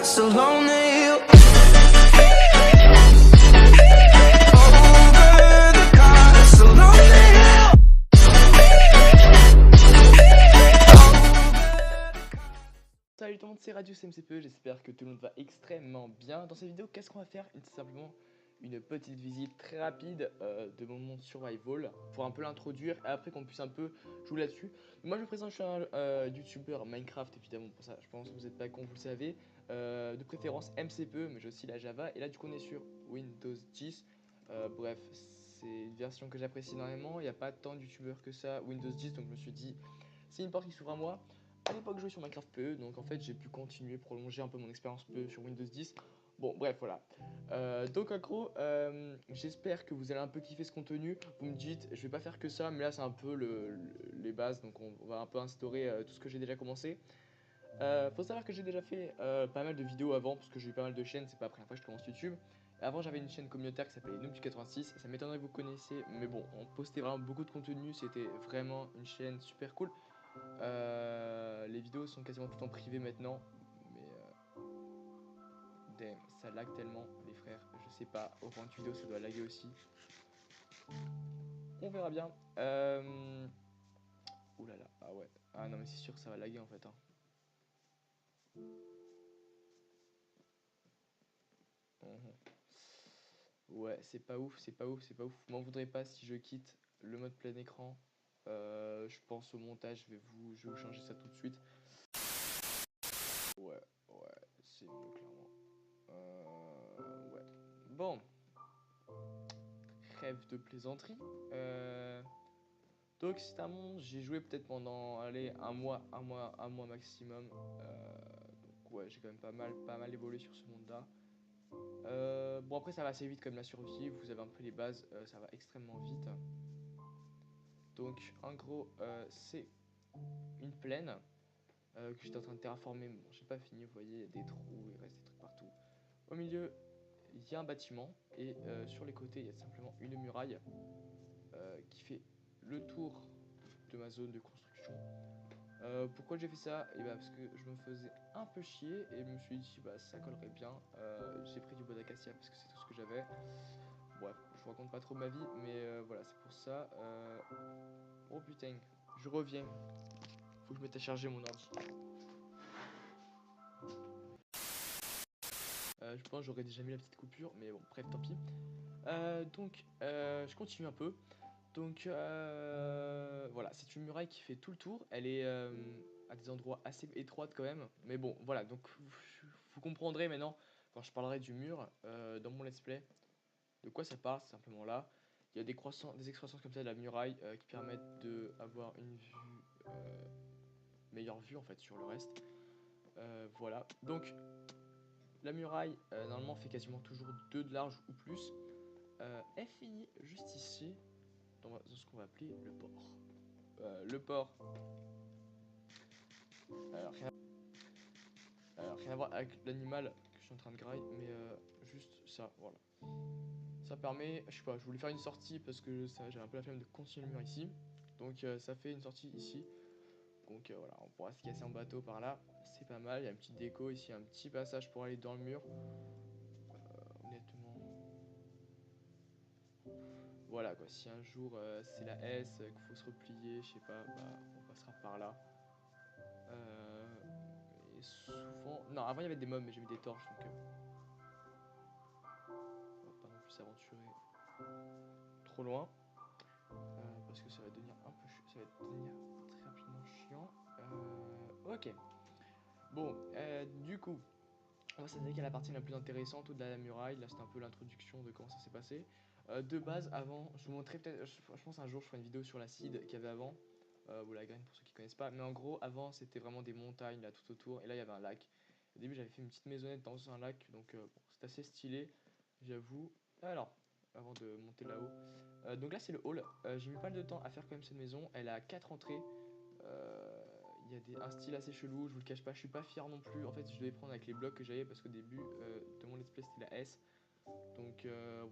so lonely. Salut tout le monde, c'est Radius MCPE, j'espère que tout le monde va extrêmement bien. Dans cette vidéo, qu'est-ce qu'on va faire? C'est simplement une petite visite très rapide de mon monde survival pour un peu l'introduire et après qu'on puisse un peu jouer là-dessus. Moi je me présente, je suis un youtubeur Minecraft évidemment, pour ça je pense que vous n'êtes pas con, vous le savez. De préférence MCPE, mais j'ai aussi la Java et là du coup on est sur Windows 10. Bref, c'est une version que j'apprécie énormément, il n'y a pas tant de youtubeurs que ça Windows 10, donc je me suis dit c'est une porte qui s'ouvre à moi. À l'époque, je jouais sur Minecraft PE, donc en fait, j'ai pu continuer, prolonger un peu mon expérience PE sur Windows 10. Bon, bref, voilà. Donc, en gros, j'espère que vous allez un peu kiffer ce contenu. Vous me dites, je vais pas faire que ça, mais là, c'est un peu les bases, donc on va un peu instaurer tout ce que j'ai déjà commencé. Faut savoir que j'ai déjà fait pas mal de vidéos avant, parce que j'ai eu pas mal de chaînes, c'est pas la première fois que je commence YouTube. Avant, j'avais une chaîne communautaire qui s'appelait Noob86, ça m'étonnerait que vous connaissiez, mais bon, on postait vraiment beaucoup de contenu, c'était vraiment une chaîne super cool. Les vidéos sont quasiment tout en privé maintenant, mais damn, ça lag tellement, les frères. Je sais pas, au rang de vidéo ça doit laguer aussi. On verra bien. Ouh là là, ah ouais. Ah non, mais c'est sûr que ça va laguer en fait. Hein. Ouais, c'est pas ouf, c'est pas ouf, c'est pas ouf. M'en voudrez pas si je quitte le mode plein écran. Je pense au montage, je vais vous changer ça tout de suite. Ouais, c'est mieux clairement. Ouais. Bon. Trêve de plaisanterie. Donc c'est un monde, j'ai joué peut-être pendant, allez, un mois maximum. Donc ouais, j'ai quand même pas mal évolué sur ce monde-là. Bon après ça va assez vite comme la survie, vous avez un peu les bases, ça va extrêmement vite. Donc en gros, c'est une plaine que j'étais en train de terraformer. Bon, j'ai pas fini, vous voyez, il y a des trous, il reste des trucs partout. Au milieu, il y a un bâtiment et sur les côtés, il y a simplement une muraille qui fait le tour de ma zone de construction. Pourquoi j'ai fait ça? Et bah parce que je me faisais un peu chier et je me suis dit bah ça collerait bien. J'ai pris du bois d'acacia parce que c'est tout ce que j'avais. Bref, je vous raconte pas trop ma vie, mais voilà, c'est pour ça. Oh putain, je reviens. Faut que je mette à charger mon ordi. Je pense que j'aurais déjà mis la petite coupure, mais bon, bref, tant pis. Donc, je continue un peu. Donc, voilà, c'est une muraille qui fait tout le tour. Elle est à des endroits assez étroites quand même. Mais bon, voilà, donc vous comprendrez maintenant, quand je parlerai du mur dans mon let's play, de quoi ça parle, c'est simplement là. Il y a des excroissances comme ça de la muraille qui permettent d'avoir une vue, meilleure vue en fait sur le reste. Voilà, donc la muraille normalement fait quasiment toujours 2 de large ou plus. Elle finit juste ici, dans ce qu'on va appeler le port. Le port, rien à voir avec l'animal que je suis en train de grailler, mais juste ça, voilà. Ça permet, je sais pas, je voulais faire une sortie parce que j'ai un peu la flemme de continuer le mur ici. Donc ça fait une sortie ici. Donc voilà, on pourra se casser en bateau par là. C'est pas mal, il y a une petite déco ici, un petit passage pour aller dans le mur. Honnêtement. Voilà quoi, si un jour c'est la S, qu'il faut se replier, je sais pas, bah on passera par là. Et souvent... Non, avant il y avait des mobs mais j'ai mis des torches donc on va pas non plus s'aventurer trop loin. Parce que ça va devenir un peu ça va devenir très rapidement chiant. Ok. Bon, du coup, on va s'attaquer à la partie la plus intéressante au-delà de la muraille. Là, c'est un peu l'introduction de comment ça s'est passé. De base, avant, je vous montrerai peut-être. Je pense un jour, je ferai une vidéo sur l'acide qu'il y avait avant. Ou la graine pour ceux qui connaissent pas. Mais en gros, avant, c'était vraiment des montagnes là tout autour. Et là, il y avait un lac. Au début, j'avais fait une petite maisonnette dans un lac. Donc, bon, c'est assez stylé, j'avoue. Alors, avant de monter là-haut. Donc là, c'est le hall. J'ai mis pas mal de temps à faire quand même cette maison. Elle a 4 entrées. Il y a un style assez chelou, je vous le cache pas, je suis pas fier non plus. En fait, je devais prendre avec les blocs que j'avais parce qu'au début de mon let's play c'était la S. Donc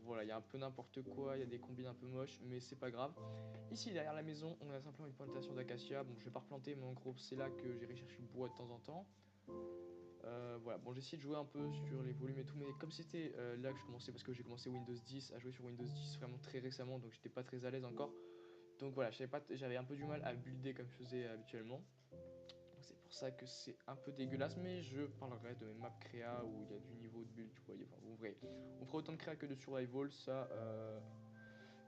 voilà, il y a un peu n'importe quoi, il y a des combines un peu moches, mais c'est pas grave. Ici derrière la maison, on a simplement une plantation d'acacia. Bon, je vais pas replanter, mais en gros, c'est là que j'irai chercher le bois de temps en temps. Voilà, bon j'ai essayé de jouer un peu sur les volumes et tout, mais comme c'était là que je commençais, parce que j'ai commencé Windows 10, à jouer sur Windows 10 vraiment très récemment, donc j'étais pas très à l'aise encore. Donc voilà, j'avais un peu du mal à builder comme je faisais habituellement. Donc c'est pour ça que c'est un peu dégueulasse, mais je parlerai de mes maps créa où il y a du niveau de build, tu vois. Enfin, vous verrez, on fera autant de créa que de survival, ça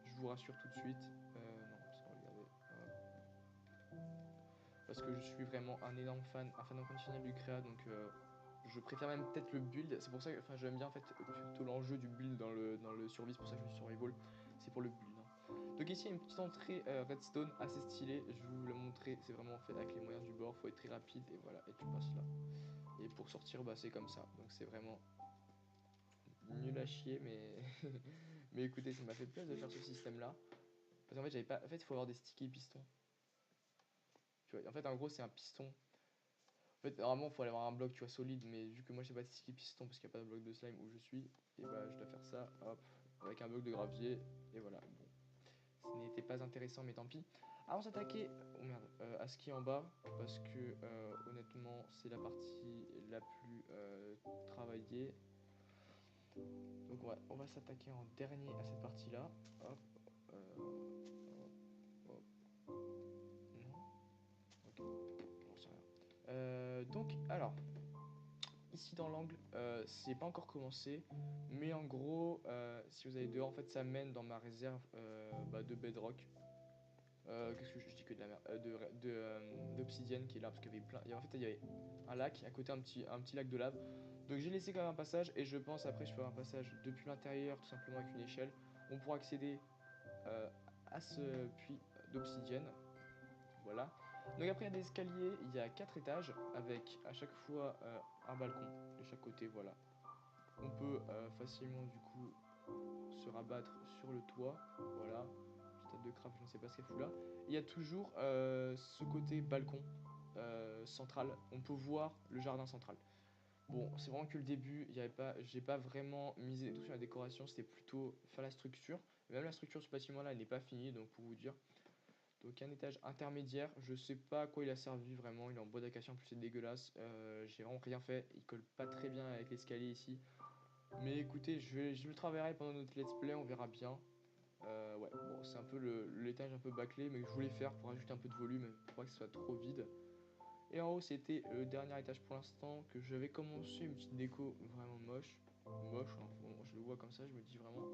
je vous rassure tout de suite. Non, parce qu'on va regarder. Parce que je suis vraiment un énorme fan, un fan inconditionnel du créa, donc je préfère même peut-être le build. C'est pour ça que j'aime bien en fait plutôt l'enjeu du build dans le survie, c'est pour ça que je suis survival, c'est pour le build. Hein. Donc ici il y a une petite entrée redstone assez stylée, je vais vous la montrer, c'est vraiment fait avec les moyens du bord, faut être très rapide et voilà, et tu passes là. Et pour sortir bah c'est comme ça, donc c'est vraiment nul à chier mais mais écoutez ça m'a fait plaisir de faire ce système là. Parce qu'en fait j'avais pas. En fait il faut avoir des sticky pistons. Tu vois, en fait en gros c'est un piston. En fait, normalement, il faut aller avoir un bloc, tu vois, solide, mais vu que moi, j'ai pas de sticky piston parce qu'il n'y a pas de bloc de slime où je suis, et bah, je dois faire ça, hop, avec un bloc de gravier, et voilà. Bon, ce n'était pas intéressant, mais tant pis. Alors, on s'attaquait, oh merde, à ce qui est en bas, parce que honnêtement, c'est la partie la plus travaillée. Donc, on va s'attaquer en dernier à cette partie-là. Hop, hop, non, ok, j'en sais rien. Donc, alors. Ici dans l'angle, c'est pas encore commencé, mais en gros, si vous allez dehors, en fait, ça mène dans ma réserve bah, de bedrock. Qu'est-ce que je dis que de la merde, d'obsidienne qui est là parce qu'il y avait plein. En fait, il y avait un lac, à côté un petit lac de lave. Donc j'ai laissé quand même un passage et je pense après je ferai un passage depuis l'intérieur, tout simplement avec une échelle. On pourra accéder euh, à ce puits d'obsidienne. Voilà. Donc après il y a des escaliers, il y a 4 étages avec à chaque fois un balcon de chaque côté, voilà. On peut facilement du coup se rabattre sur le toit, voilà. Stade de craft, je ne sais pas ce qu'elle fout là. Il y a toujours ce côté balcon central, on peut voir le jardin central. Bon, c'est vraiment que le début, j'ai pas vraiment misé tout sur la décoration, c'était plutôt faire la structure. Même la structure de ce bâtiment là, elle n'est pas finie, donc pour vous dire. Donc un étage intermédiaire, je sais pas à quoi il a servi vraiment, il est en bois d'acacia en plus c'est dégueulasse, j'ai vraiment rien fait, il colle pas très bien avec l'escalier ici. Mais écoutez, je le travaillerai pendant notre let's play, on verra bien. Ouais, bon c'est un peu l'étage un peu bâclé mais que je voulais faire pour ajouter un peu de volume, pour pas que ce soit trop vide. Et en haut c'était le dernier étage pour l'instant, que j'avais commencé une petite déco vraiment moche. Moche, hein, bon, je le vois comme ça, je me dis vraiment,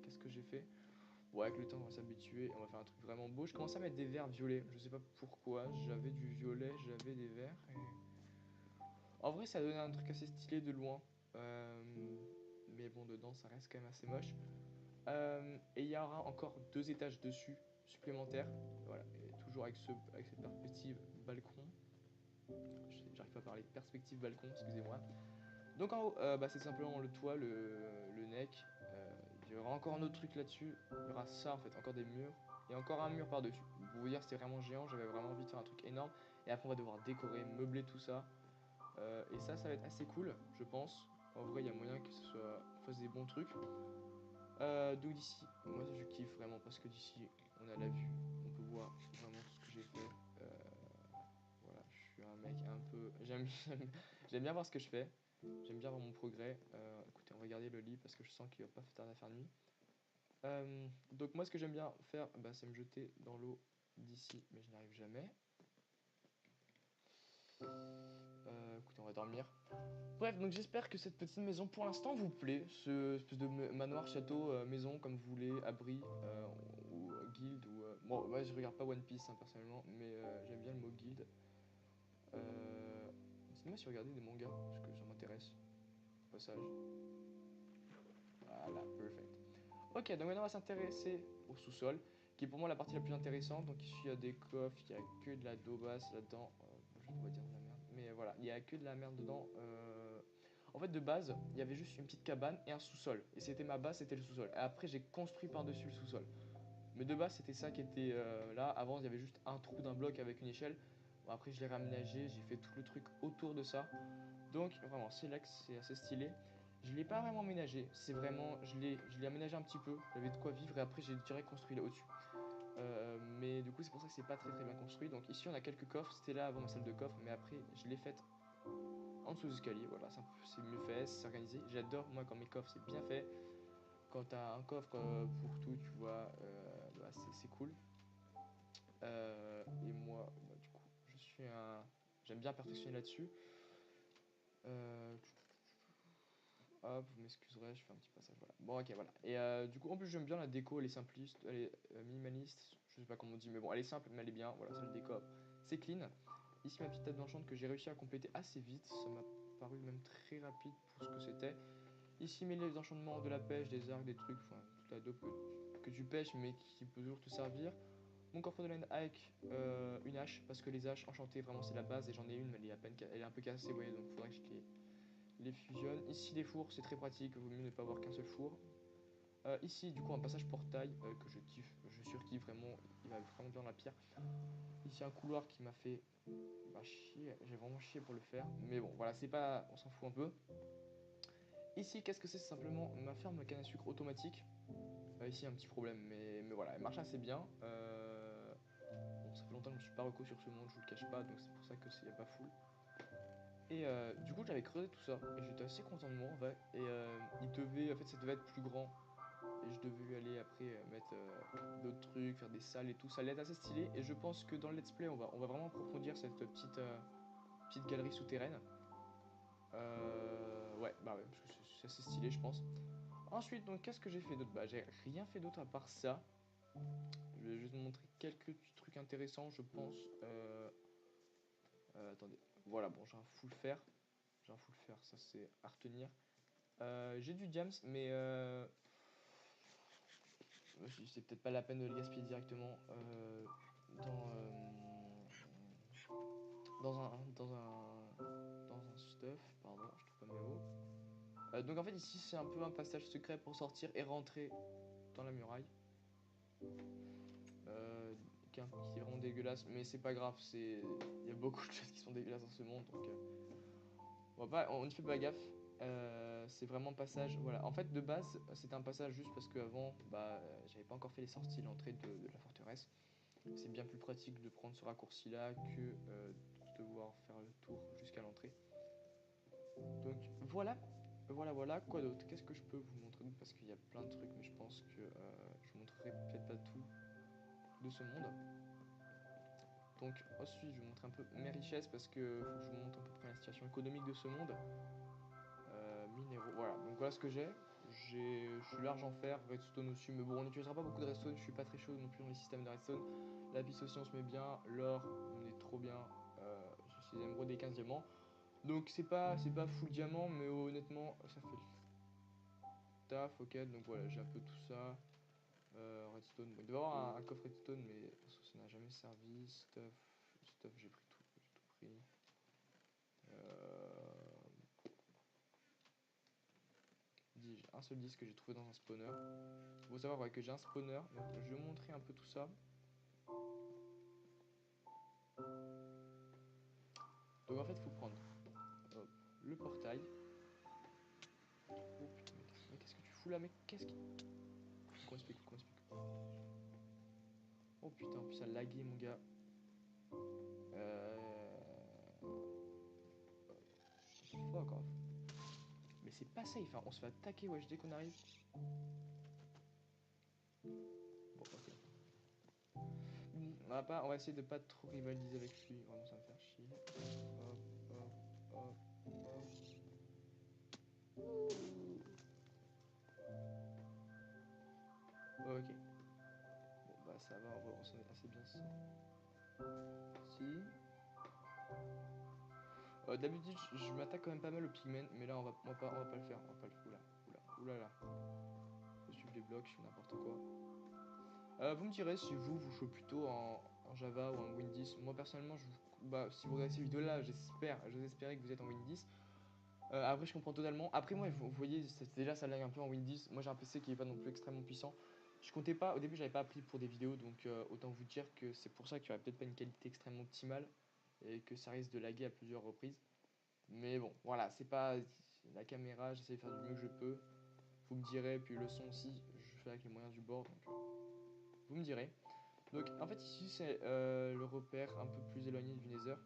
qu'est-ce que j'ai fait? Bon, avec le temps, on va s'habituer. On va faire un truc vraiment beau. Je commence à mettre des verres violets. Je sais pas pourquoi. J'avais du violet, j'avais des verres. Et... en vrai, ça a donné un truc assez stylé de loin. Mais bon, dedans, ça reste quand même assez moche. Et il y aura encore 2 étages dessus, supplémentaires. Voilà. Et toujours avec cette perspective balcon. J'arrive pas à parler. Perspective balcon, excusez-moi. Donc en haut, bah, c'est simplement le toit, le neck. Il y aura encore un autre truc là-dessus. Il y aura ça en fait, encore des murs. Et encore un mur par-dessus. Pour vous dire, c'était vraiment géant. J'avais vraiment envie de faire un truc énorme. Et après, on va devoir décorer, meubler tout ça. Et ça va être assez cool, je pense. En vrai, il y a moyen que on fasse des bons trucs. Donc d'ici, moi je kiffe vraiment parce que d'ici, on a la vue. On peut voir vraiment tout ce que j'ai fait. Euh, voilà, je suis un mec un peu. J'aime bien voir ce que je fais. J'aime bien voir mon progrès. Écoutez, on va regarder le lit parce que je sens qu'il va pas tarder à faire nuit. Donc moi ce que j'aime bien faire, bah, c'est me jeter dans l'eau d'ici, mais je n'y arrive jamais. Écoutez, on va dormir. Bref, donc j'espère que cette petite maison pour l'instant vous plaît. Ce espèce de manoir, château, maison comme vous voulez, abri ou guild. Bon, moi je regarde pas One Piece hein, personnellement, mais j'aime bien le mot guild. Dites-moi si vous regardez des mangas, parce que ça m'intéresse. Au passage. Voilà, perfect. Ok, donc maintenant on va s'intéresser au sous-sol, qui est pour moi la partie la plus intéressante. Donc ici il y a des coffres, il n'y a que de la daubasse là-dedans. Je dois dire de la merde, mais voilà, il n'y a que de la merde dedans. En fait, de base, il y avait juste une petite cabane et un sous-sol. Et c'était ma base, c'était le sous-sol. Et après, j'ai construit par-dessus le sous-sol. Mais de base, c'était ça qui était là. Avant, il y avait juste un trou d'un bloc avec une échelle. Bon, après, je l'ai réaménagé, j'ai fait tout le truc autour de ça. Donc vraiment, c'est là que c'est assez stylé. Je ne l'ai pas vraiment aménagé, c'est vraiment, je l'ai aménagé un petit peu, j'avais de quoi vivre et après j'ai direct construit là au-dessus. Mais du coup c'est pour ça que c'est pas très très bien construit. Donc ici on a quelques coffres, c'était là avant ma salle de coffre, mais après je l'ai faite en dessous des escaliers. Voilà, c'est mieux fait, c'est organisé. J'adore moi quand mes coffres c'est bien fait. Quand tu as un coffre pour tout, tu vois, bah, c'est cool. Et moi, bah, du coup, j'aime bien perfectionner là-dessus. Hop, vous m'excuserez, je fais un petit passage, voilà. Bon, ok, voilà. Et du coup, en plus, j'aime bien la déco, elle est simpliste, elle est minimaliste, je sais pas comment on dit, mais bon, elle est simple, mais elle est bien. Voilà, c'est le déco, c'est clean. Ici, ma petite table d'enchant que j'ai réussi à compléter assez vite, ça m'a paru même très rapide pour ce que c'était. Ici, mes les enchantements de la pêche, des arcs, des trucs, enfin, toute la dope que tu pêches, mais qui peut toujours te servir. Mon coffre de laine avec une hache, parce que les haches enchantées, vraiment, c'est la base, et j'en ai une, mais elle est, elle est un peu cassée, vous voyez, donc il faudrait que je les fusionne. Ici, les fours, c'est très pratique, il vaut mieux ne pas avoir qu'un seul four. Ici, du coup, un passage portail que je kiffe, je surkiffe vraiment, il va vraiment bien dans la pierre. Ici, un couloir qui m'a fait chier, j'ai vraiment chié pour le faire, mais bon, voilà, c'est pas, on s'en fout un peu. Ici, qu'est-ce que c'est? C'est simplement ma ferme à canne à sucre automatique. Ici, un petit problème, mais voilà, elle marche assez bien. Bon, ça fait longtemps que je ne me suis pas reco sur ce monde, je vous le cache pas, donc c'est pour ça que c'est pas full. Et du coup, j'avais creusé tout ça, et j'étais assez content de moi en fait. Et en fait, ça devait être plus grand. Et je devais aller après mettre d'autres trucs, faire des salles et tout. Ça allait être assez stylé. Et je pense que dans le let's play, on va vraiment approfondir cette petite galerie souterraine. Ouais, bah ouais, parce que c'est assez stylé, je pense. Ensuite, donc, qu'est-ce que j'ai fait d'autre? Bah, j'ai rien fait d'autre à part ça. Je vais juste vous montrer quelques petits trucs intéressants, je pense. Attendez, voilà, bon, j'ai un full fer. J'ai un full fer, ça c'est à retenir. J'ai du diams, mais c'est peut-être pas la peine de le gaspiller directement dans, dans un, dans un, dans un stuff. Pardon, je trouve pas mes mots. Donc en fait ici c'est un peu un passage secret pour sortir et rentrer dans la muraille. Qui est vraiment dégueulasse, mais c'est pas grave, il y a beaucoup de choses qui sont dégueulasses dans ce monde, donc on ne fait pas gaffe. C'est vraiment passage, voilà. En fait de base c'était un passage juste parce qu'avant j'avais pas encore fait les sorties, l'entrée de la forteresse. C'est bien plus pratique de prendre ce raccourci là que de devoir faire le tour jusqu'à l'entrée. Donc voilà, quoi d'autre? Qu'est-ce que je peux vous montrer? Parce qu'il y a plein de trucs, mais je pense que je vous montrerai peut-être pas tout de ce monde. Donc ensuite je vais vous montrer un peu mes richesses parce que faut que je vous montre à peu près la situation économique de ce monde. Minéraux, voilà, donc voilà ce que j'ai. Je suis large en fer, redstone aussi, mais bon on n'utilisera pas beaucoup de redstone, je suis pas très chaud non plus dans les systèmes de redstone. La piste aussi on se met bien, l'or on est trop bien, j'ai 6 émeraudes et 15 diamants. Donc c'est pas full diamant, mais honnêtement ça fait le taf, ok, donc voilà j'ai un peu tout ça. Redstone, bon, il doit y avoir un coffre redstone, mais ça n'a jamais servi. Stuff, j'ai pris tout, j'ai tout pris. J'ai un seul disque que j'ai trouvé dans un spawner. Il faut savoir que j'ai un spawner, donc je vais vous montrer un peu tout ça. Donc en fait, il faut prendre hop, le portail. Oh putain, mais qu'est-ce que tu fous là, mec? Qu'est-ce qui. Comment explique? Comment explique? Oh putain, en plus ça a lagué, mon gars. Fuck off. Mais c'est pas safe, hein. On se fait attaquer, wesh, dès qu'on arrive. Bon, ok. On va essayer de pas trop rivaliser avec lui, vraiment ça va me faire chier. Hop, hop, hop, hop. Ok. Bon bah ça va, on s'en est assez bien si. D'habitude je m'attaque quand même pas mal au pigment, mais là on va pas le faire, on va pas le faire. Oula. Je suivre les blocs, je fais n'importe quoi. Vous me direz si vous jouez plutôt en Java ou en Win 10. Moi personnellement, si vous regardez ces vidéos là, j'ose espérer que vous êtes en Win 10. Après, je comprends totalement. Après, moi, vous voyez, déjà ça lag un peu en Win 10. Moi, j'ai un PC qui est pas non plus extrêmement puissant. Je comptais pas, au début, j'avais pas appris pour des vidéos, donc autant vous dire que c'est pour ça qu'il y aurait peut-être pas une qualité extrêmement optimale et que ça risque de laguer à plusieurs reprises. Mais bon, voilà, c'est pas la caméra, j'essaie de faire du mieux que je peux. Vous me direz, puis le son aussi, je fais avec les moyens du bord, donc vous me direz. Donc en fait ici c'est le repère un peu plus éloigné du Nether.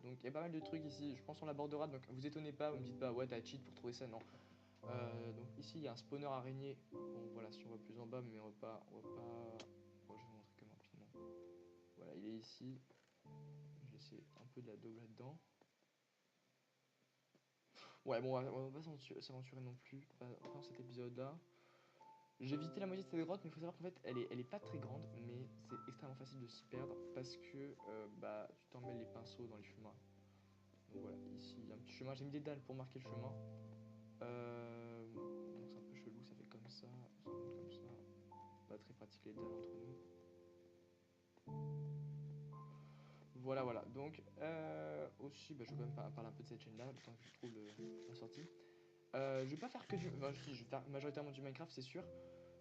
Donc Donc il y a pas mal de trucs ici, je pense qu'on l'abordera, donc vous étonnez pas, vous me dites pas ouais t'as cheat pour trouver ça, non. Donc ici il y a un spawner araignée, bon voilà si on voit plus en bas, mais on va pas, bon, je vais vous montrer comme rapidement. Voilà il est ici, je vais essayer un peu de la daube là-dedans. Ouais bon on va pas s'aventurer non plus, pas dans cet épisode là. J'ai visité la moitié de cette grotte, mais il faut savoir qu'en fait elle est pas très grande, mais c'est extrêmement facile de s'y perdre parce que bah tu t'emmêles les pinceaux dans les chemins. Donc voilà, ici il y a un petit chemin, j'ai mis des dalles pour marquer le chemin. Donc c'est un peu chelou, ça fait comme ça, comme ça. Pas très pratique les dalles entre nous. Voilà, voilà. Donc aussi, bah, je vais quand même parler un peu de cette chaîne-là, le temps que je trouve la sortie. Je vais pas faire que du... Enfin, si, je vais faire majoritairement du Minecraft, c'est sûr.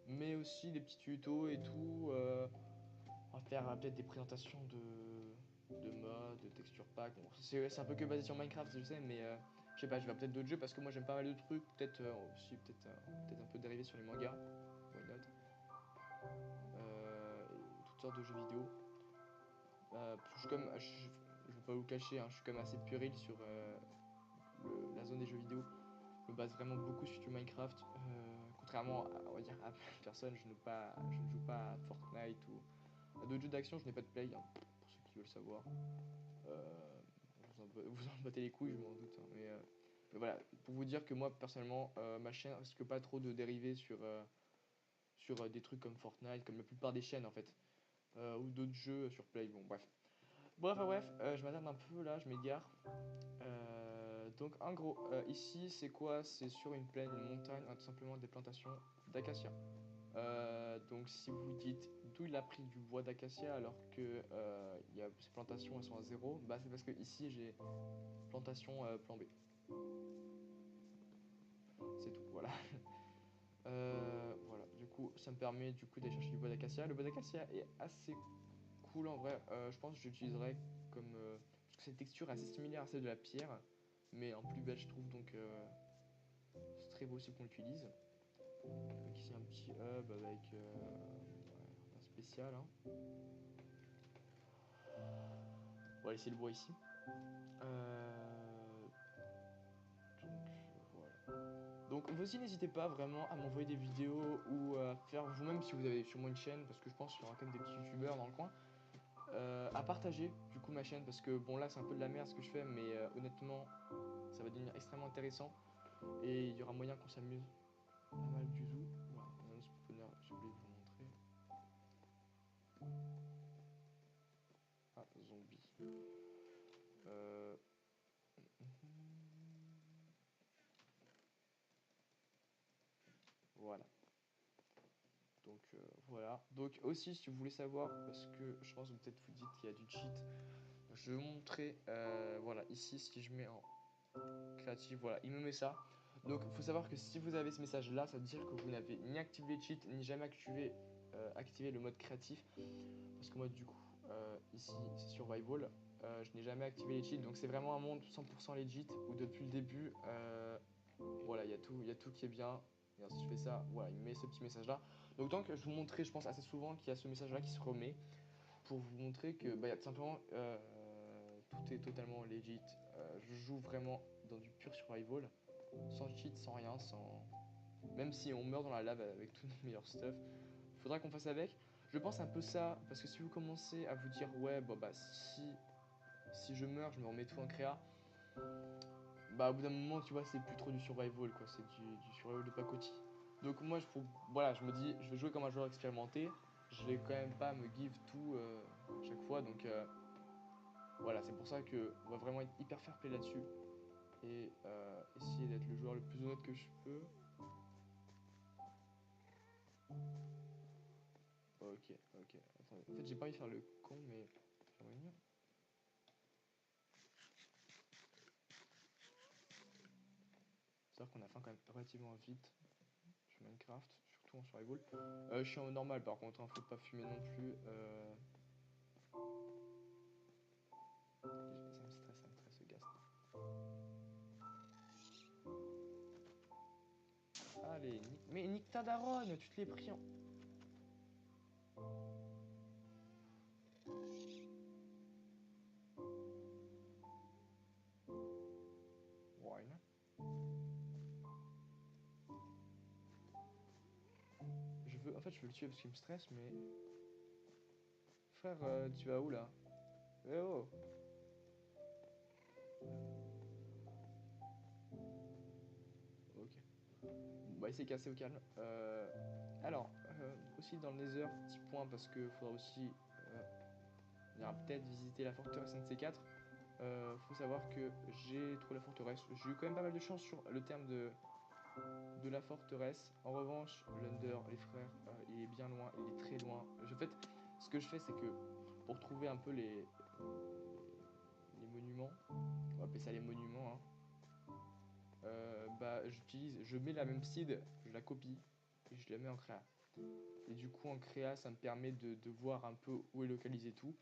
Mais aussi des petits tutos et tout. On va faire peut-être des présentations de mods, de texture pack. Bon, c'est un peu que basé sur Minecraft, je sais, mais je sais pas, je vais peut-être d'autres jeux parce que moi j'aime pas mal de trucs. Peut-être aussi, peut-être un peu dérivé sur les mangas. Why not? Toutes sortes de jeux vidéo. Je suis comme, je vais pas vous cacher, hein, je suis comme assez puéril sur la zone des jeux vidéo. Je me base vraiment beaucoup sur Minecraft. Contrairement à, on va dire, à plein de personnes, je ne joue pas à Fortnite ou à d'autres jeux d'action, je n'ai pas de play, hein, pour ceux qui veulent savoir. Vous en battez les couilles, je m'en doute. Hein, mais voilà, pour vous dire que moi, personnellement, ma chaîne risque pas trop de dériver sur des trucs comme Fortnite, comme la plupart des chaînes en fait. Ou d'autres jeux sur Play, bon bref. Bref, je m'attarde un peu là, je m'égare. Donc en gros, ici c'est quoi? C'est sur une plaine, une montagne, tout simplement des plantations d'acacia. Donc si vous dites d'où il a pris du bois d'acacia alors que ces plantations elles sont à zéro, bah c'est parce que ici j'ai plantation plan B. C'est tout, voilà. Voilà, du coup ça me permet du coup d'aller chercher du bois d'acacia. Le bois d'acacia est assez cool en vrai, je pense que j'utiliserai comme... parce que cette texture est assez similaire à celle de la pierre, mais en plus belle je trouve, donc c'est très beau aussi qu'on l'utilise. Donc ici un petit hub avec un spécial. Hein. On va laisser le bois ici. Donc voilà. Donc vous aussi n'hésitez pas vraiment à m'envoyer des vidéos ou à faire vous-même si vous avez sûrement une chaîne, parce que je pense qu'il y aura quand même des petits youtubeurs dans le coin. À partager du coup ma chaîne parce que bon là c'est un peu de la merde ce que je fais mais honnêtement ça va devenir extrêmement intéressant et il y aura moyen qu'on s'amuse pas mal du tout. Voilà, on a un spawner, j'ai oublié de vous montrer. Ah, zombie. Euh... Voilà. Donc voilà. Donc aussi si vous voulez savoir, parce que je pense que peut-être vous dites qu'il y a du cheat, je vais vous montrer, voilà, ici si je mets en créatif, voilà, il me met ça. Donc il faut savoir que si vous avez ce message là, ça veut dire que vous n'avez ni activé les cheats, ni jamais activé le mode créatif. Parce que moi du coup, ici c'est survival, je n'ai jamais activé les cheats, donc c'est vraiment un monde 100% legit où depuis le début, voilà, il y a tout qui est bien. Et si je fais ça, voilà, il me met ce petit message là. Donc tant que je vous montrer, je pense assez souvent qu'il y a ce message là qui se remet pour vous montrer que bah, tout simplement tout est totalement legit. Je joue vraiment dans du pur survival, sans cheat, sans rien, sans... Même si on meurt dans la lave avec tous nos meilleurs stuff, faudra qu'on fasse avec. Je pense un peu ça, parce que si vous commencez à vous dire ouais bon, bah si je meurs, je me remets tout en créa, bah au bout d'un moment tu vois c'est plus trop du survival quoi, c'est du survival de pacotille. Donc moi voilà, je me dis je vais jouer comme un joueur expérimenté, je vais quand même pas me give tout chaque fois, donc voilà, c'est pour ça que on va vraiment être hyper fair play là-dessus et essayer d'être le joueur le plus honnête que je peux. Ok, attendez, en fait j'ai pas envie de faire le con mais j'aimerais bien. C'est-à-dire qu'on a faim quand même relativement vite sur Minecraft, surtout en survival. Je suis en normal par contre, hein, faut pas fumer non plus. Ça me stresse ce gast. Allez, mais nique ta daronne, tu te l'es pris en... fait je veux le tuer parce qu'il me stresse, mais... Frère, tu vas où là? Eh oh! Ok. Bon, bah, il s'est cassé au calme. Alors, aussi dans le Nether, petit point parce que faudra aussi... on ira peut-être visiter la forteresse NC4. Faut savoir que j'ai trouvé la forteresse. J'ai eu quand même pas mal de chance sur le terme de la forteresse. En revanche, l'Under, les frères, il est bien loin, il est très loin. En fait, ce que je fais, c'est que pour trouver un peu les monuments, on va appeler ça les monuments, hein, bah, je mets la même seed, je la copie et je la mets en créa. Et du coup, en créa, ça me permet de voir un peu où est localisé tout.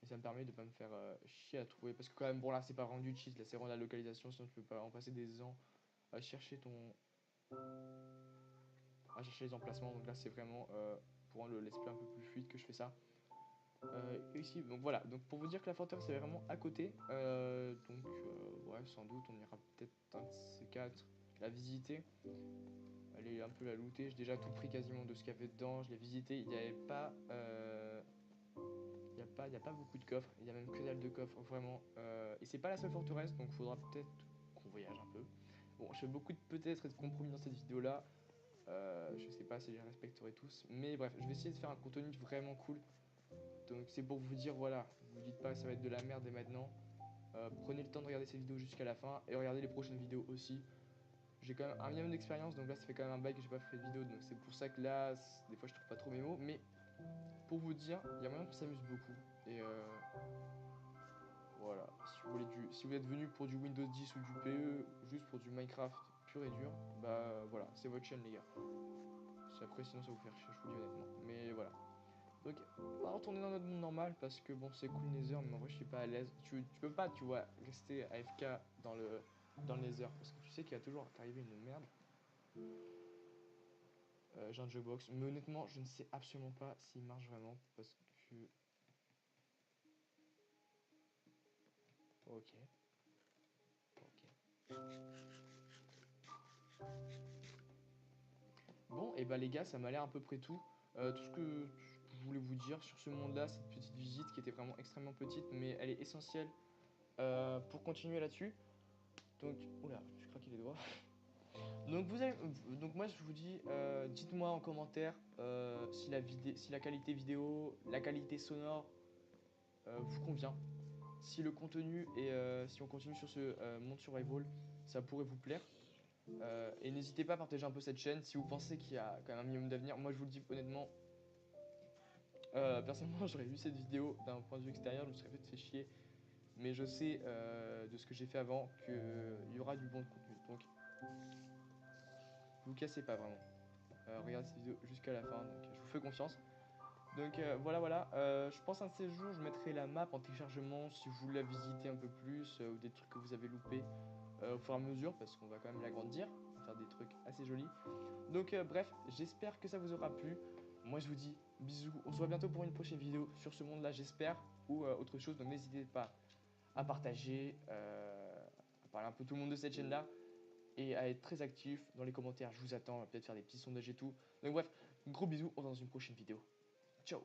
Et ça me permet de pas me faire chier à trouver. Parce que quand même, bon là, c'est pas rendu cheat, là, c'est vraiment la localisation, sinon tu peux pas en passer des ans à chercher à chercher les emplacements. Donc là, c'est vraiment pour rendre l'esprit un peu plus fluide que je fais ça. Et ici, donc voilà, donc pour vous dire que la forteresse c'est vraiment à côté, ouais, sans doute on ira peut-être un de ces quatre la visiter, aller un peu la looter. J'ai déjà tout pris quasiment de ce qu'il y avait dedans, je l'ai visité, il n'y avait pas, il y a pas beaucoup de coffres, il y a même que dalle de coffres vraiment, et c'est pas la seule forteresse, donc il faudra peut-être qu'on voyage un peu. Bon, je fais beaucoup de peut-être et de compromis dans cette vidéo là, je sais pas si je les respecterai tous, mais bref, je vais essayer de faire un contenu vraiment cool. Donc c'est pour vous dire, voilà, vous dites pas que ça va être de la merde dès maintenant. Prenez le temps de regarder cette vidéo jusqu'à la fin et regardez les prochaines vidéos aussi. J'ai quand même un minimum d'expérience, donc là ça fait quand même un bail que j'ai pas fait de vidéo, donc c'est pour ça que là, des fois je trouve pas trop mes mots. Mais pour vous dire, il y a moyen qu'on s'amuse beaucoup. Et voilà, si vous êtes venu pour du Windows 10 ou du PE, juste pour du Minecraft pur et dur, bah voilà, c'est votre chaîne les gars. Si après sinon ça va vous faire chier, je vous dis honnêtement. Mais voilà. Donc on va retourner dans notre monde normal parce que bon c'est cool Nether mais en vrai je suis pas à l'aise. Tu peux pas tu vois rester AFK dans le Nether parce que tu sais qu'il va toujours t'arriver une merde. J'ai un jukebox mais honnêtement je ne sais absolument pas s'il marche vraiment parce que... Ok. Ok. Bon et bah les gars ça m'a l'air à peu près tout. Tout ce que je voulais vous dire sur ce monde là, cette petite visite qui était vraiment extrêmement petite mais elle est essentielle pour continuer là-dessus. Donc, oula, je craque les doigts. Donc moi je vous dis, dites-moi en commentaire si la qualité vidéo, la qualité sonore vous convient. Si le contenu et si on continue sur ce monde survival, ça pourrait vous plaire. Et n'hésitez pas à partager un peu cette chaîne si vous pensez qu'il y a quand même un minimum d'avenir. Moi je vous le dis honnêtement, personnellement j'aurais vu cette vidéo d'un point de vue extérieur, je me serais peut-être fait chier. Mais je sais de ce que j'ai fait avant qu'il y aura du bon contenu. Donc vous cassez pas vraiment. Regardez cette vidéo jusqu'à la fin, donc je vous fais confiance. Donc voilà, je pense un de ces jours, je mettrai la map en téléchargement si vous voulez la visiter un peu plus ou des trucs que vous avez loupés au fur et à mesure parce qu'on va quand même l'agrandir, faire des trucs assez jolis. Donc bref, j'espère que ça vous aura plu. Moi je vous dis bisous, on se voit bientôt pour une prochaine vidéo sur ce monde là j'espère ou autre chose. Donc n'hésitez pas à partager, à parler un peu tout le monde de cette chaîne là et à être très actif dans les commentaires. Je vous attends, on va peut-être faire des petits sondages et tout. Donc bref, gros bisous, on se voit dans une prochaine vidéo. Ciao.